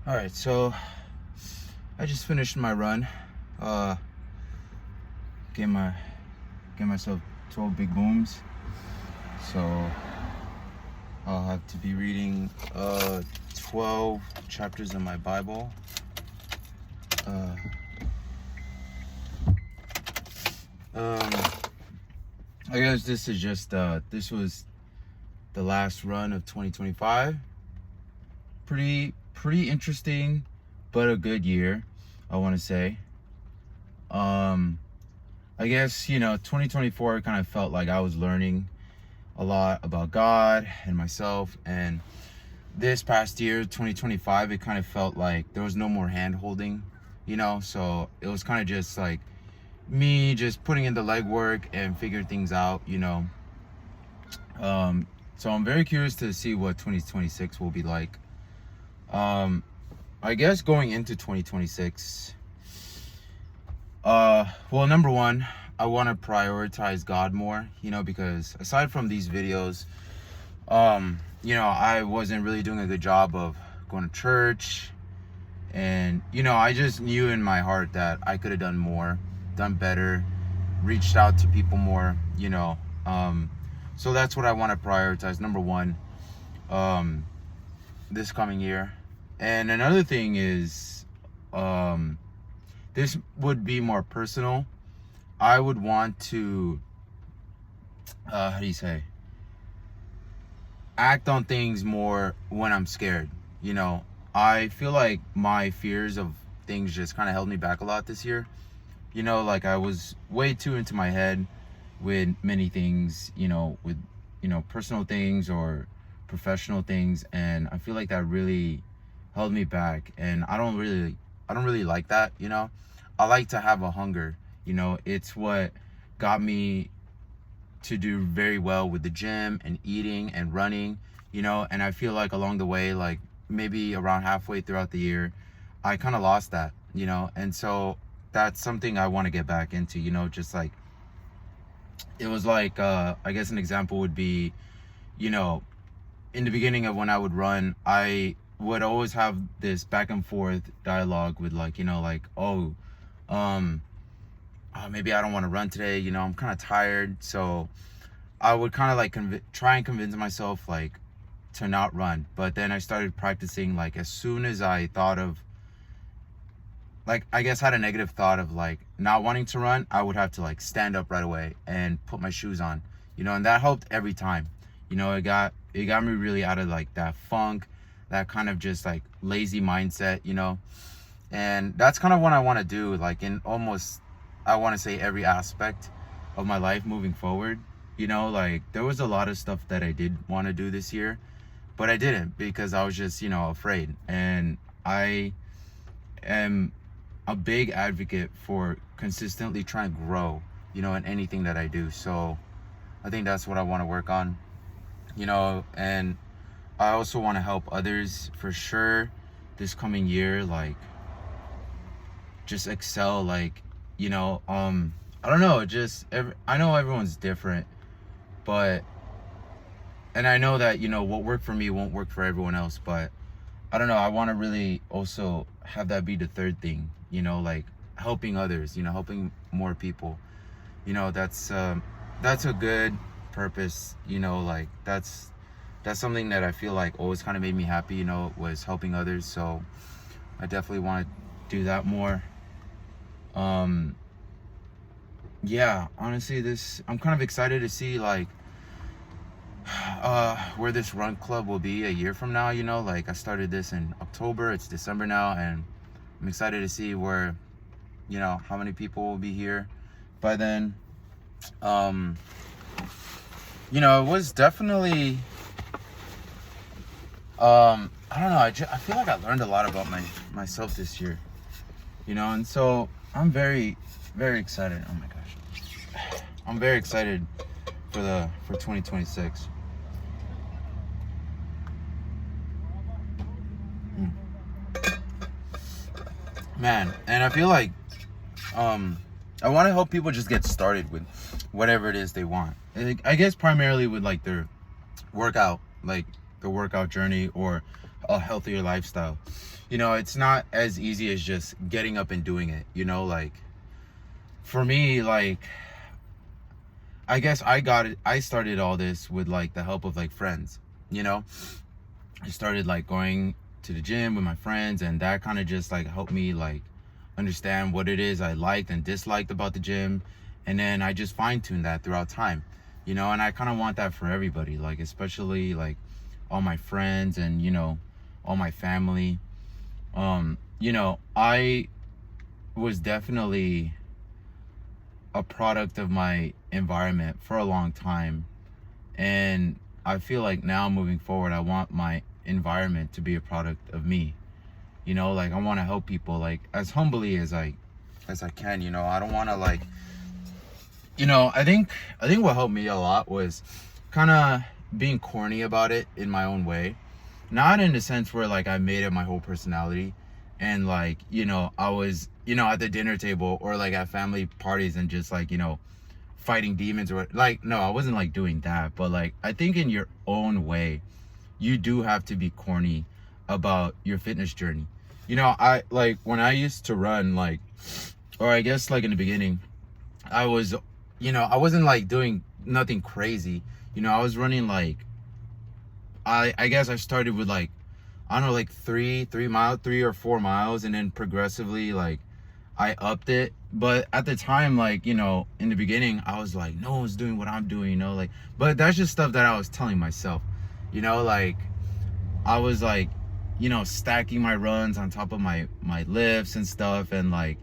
All right, so I just finished my run. Gave myself 12 big booms. So I'll have to be reading 12 chapters of my Bible. I guess this is just this was the last run of 2025. Pretty interesting, but a good year, I want to say. I guess 2024 kind of felt like I was learning a lot about God and myself, and this past year 2025 it kind of felt like there was no more hand holding, so it was kind of just like me just putting in the legwork and figure things out. So I'm very curious to see what 2026 will be like. I guess going into 2026, well, number one, I want to prioritize God more, because aside from these videos, I wasn't really doing a good job of going to church, and, I just knew in my heart that I could have done more, done better, reached out to people more, so that's what I want to prioritize, number one, this coming year. And another thing is, this would be more personal. I would want to, act on things more when I'm scared. I feel like my fears of things just kind of held me back a lot this year. Like I was way too into my head with many things, with, personal things or professional things. And I feel like that really held me back. And I don't really like that. I like to have a hunger. It's what got me to do very well with the gym and eating and running, and I feel like along the way, like maybe around halfway throughout the year, I kind of lost that, and so that's something I want to get back into, just like, it was like, I guess an example would be, in the beginning of when I would run, I would always have this back and forth dialogue with like, maybe I don't want to run today, I'm kind of tired. So I would kind of like try and convince myself like to not run. But then I started practicing, like as soon as I thought of, like, I guess had a negative thought of like not wanting to run, I would have to like stand up right away and put my shoes on, and that helped every time. It got me really out of like that funk, that kind of just like lazy mindset, and that's kind of what I want to do, like in almost, I want to say, every aspect of my life moving forward. Like there was a lot of stuff that I did want to do this year, but I didn't because I was just, afraid. And I am a big advocate for consistently trying to grow, in anything that I do. So I think that's what I want to work on, and I also want to help others for sure this coming year, like just excel, like, I don't know, I know everyone's different, but, and I know that, what worked for me won't work for everyone else, but I don't know, I want to really also have that be the third thing, like helping others, helping more people, that's a good purpose, like that's something that I feel like always kind of made me happy, was helping others. So I definitely want to do that more. Yeah, honestly, I'm kind of excited to see like where this run club will be a year from now. Like I started this in October, it's December now, and I'm excited to see where, how many people will be here by then. It was definitely, I don't know, I feel like I learned a lot about myself this year, and so I'm very, very excited. Oh my gosh, I'm very excited for 2026. Man, and I feel like I want to help people just get started with whatever it is they want. I guess primarily with like their workout, like the workout journey or a healthier lifestyle. it's not as easy as just getting up and doing it, like for me, like I guess I started all this with like the help of like friends, you know. I started like going to the gym with my friends, and that kind of just like helped me like understand what it is I liked and disliked about the gym. And then I just fine-tuned that throughout time, and I kind of want that for everybody, like especially like all my friends and all my family. I was definitely a product of my environment for a long time, and I feel like now moving forward I want my environment to be a product of me. Like I want to help people like as humbly as I can. I don't want to like I think what helped me a lot was kind of being corny about it in my own way. Not in the sense where like I made it my whole personality and like, I was, at the dinner table or like at family parties and just like, fighting demons or like, no, I wasn't like doing that. But like, I think in your own way, you do have to be corny about your fitness journey. I like when I used to run, like, or I guess like in the beginning, I was, I wasn't like doing nothing crazy. I was running like, I guess I started with like, I don't know, like 3 or 4 miles, and then progressively like I upped it. But at the time, like, in the beginning, I was like, no one's doing what I'm doing, like, but that's just stuff that I was telling myself, like I was like, stacking my runs on top of my lifts and stuff. And like,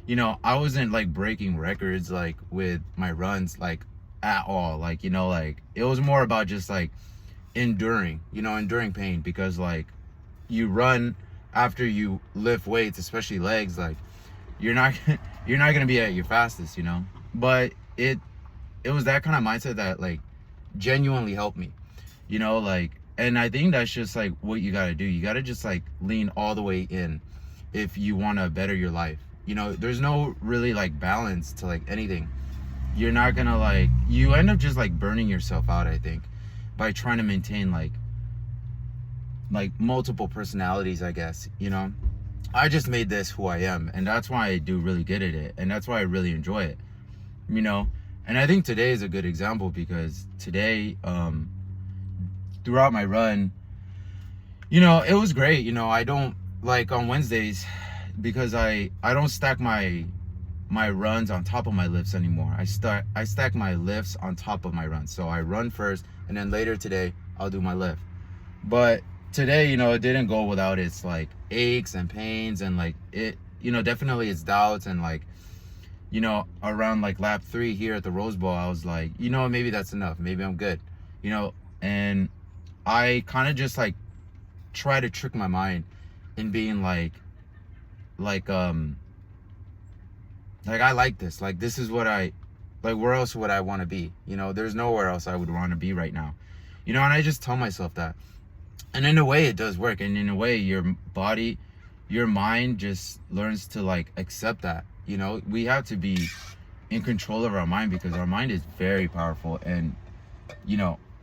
I wasn't like breaking records like with my runs, like at all. Like, like it was more about just like enduring pain, because like you run after you lift weights, especially legs, like you're not gonna be at your fastest, but it was that kind of mindset that like genuinely helped me, like. And I think that's just like what you got to do. You got to just like lean all the way in if you want to better your life. There's no really like balance to like anything. You're not gonna like, you end up just like burning yourself out, I think, by trying to maintain like multiple personalities, I guess. I just made this who I am, and that's why I do really good at it, and that's why I really enjoy it. And I think today is a good example, because today throughout my run, it was great. I don't like on Wednesdays, because I don't stack my runs on top of my lifts anymore. I stack my lifts on top of my runs. So I run first, and then later today I'll do my lift. But today, it didn't go without its like aches and pains, and like it, definitely its doubts. And like, around like lap 3 here at the Rose Bowl, I was like, maybe that's enough. Maybe I'm good. And I kind of just like try to trick my mind in being like I like this. Like, this is what I like. Where else would I want to be? There's nowhere else I would want to be right now. And I just tell myself that. And in a way, it does work. And in a way, your body, your mind just learns to like accept that. We have to be in control of our mind, because our mind is very powerful. And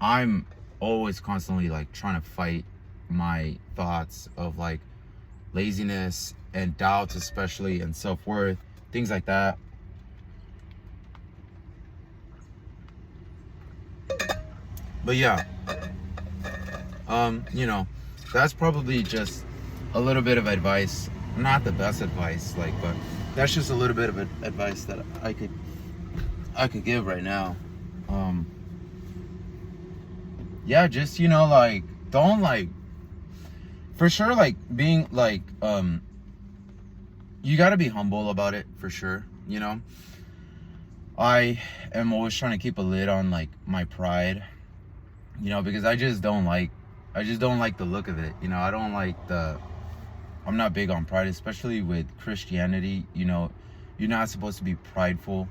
I'm always constantly like trying to fight my thoughts of like laziness and doubts, especially, and self-worth, things like that. But yeah, that's probably just a little bit of advice. Not the best advice, like, but that's just a little bit of advice that I could give right now. Yeah, just, like, don't like, for sure, like being like, you got to be humble about it, for sure. I am always trying to keep a lid on like my pride, because I just don't like the look of it. I don't like I'm not big on pride, especially with Christianity. You're not supposed to be prideful,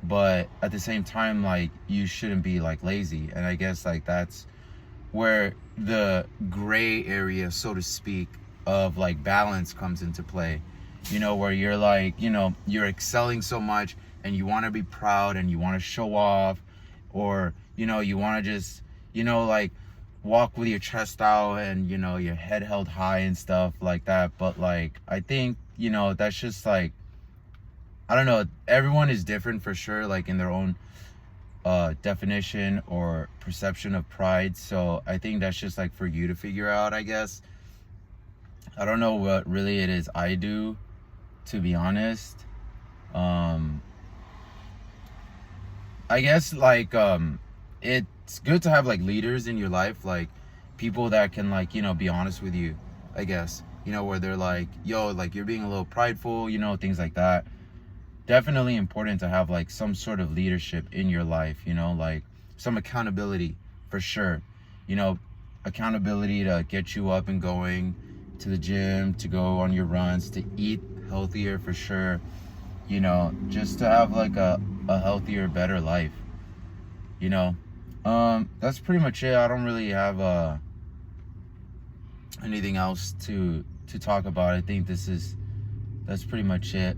but at the same time, like, you shouldn't be like lazy. And I guess like that's where the gray area, so to speak, of like balance comes into play. Where you're like, you're excelling so much and you want to be proud and you want to show off, or you want to just, like, walk with your chest out and, you know, your head held high and stuff like that. But like, I think, you know, that's just like, I don't know, everyone is different for sure, like in their own definition or perception of pride. So I think that's just like for you to figure out, I guess. I don't know what really it is I do, to be honest. I guess like it's good to have like leaders in your life, like people that can, like, you know, be honest with you, I guess, you know, where they're like, yo, like you're being a little prideful, you know, things like that. Definitely important to have like some sort of leadership in your life, you know, like some accountability for sure, you know, accountability to get you up and going to the gym, to go on your runs, to eat healthier for sure, you know, just to have like a healthier, better life, you know. That's pretty much it. I don't really have anything else to talk about. I think that's pretty much it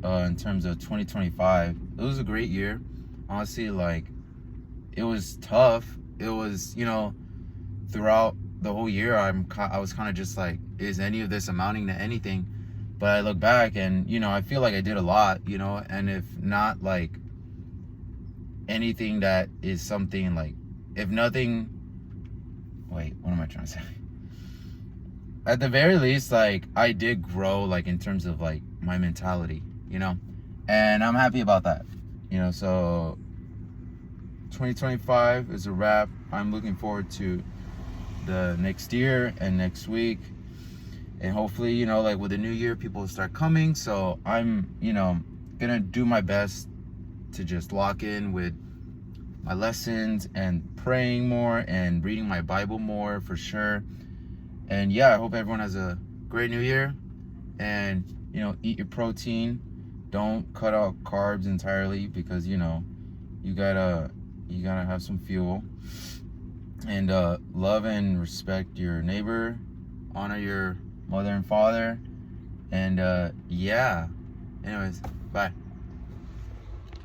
in terms of 2025. It was a great year, honestly. Like, it was tough. It was, you know, throughout the whole year I was kind of just like, is any of this amounting to anything? But I look back and, you know, I feel like I did a lot, you know. And if not like anything that is something like, if nothing, wait, what am I trying to say? At the very least, like, I did grow, like, in terms of like my mentality, you know, and I'm happy about that, you know. So 2025 is a wrap. I'm looking forward to the next year and next week, and hopefully, you know, like with the new year, people will start coming. So I'm, you know, gonna do my best to just lock in with my lessons and praying more and reading my Bible more for sure. And yeah, I hope everyone has a great new year. And, you know, eat your protein. Don't cut out carbs entirely, because, you know, you gotta have some fuel. And love and respect your neighbor. Honor your mother and father. And yeah. Anyways, bye.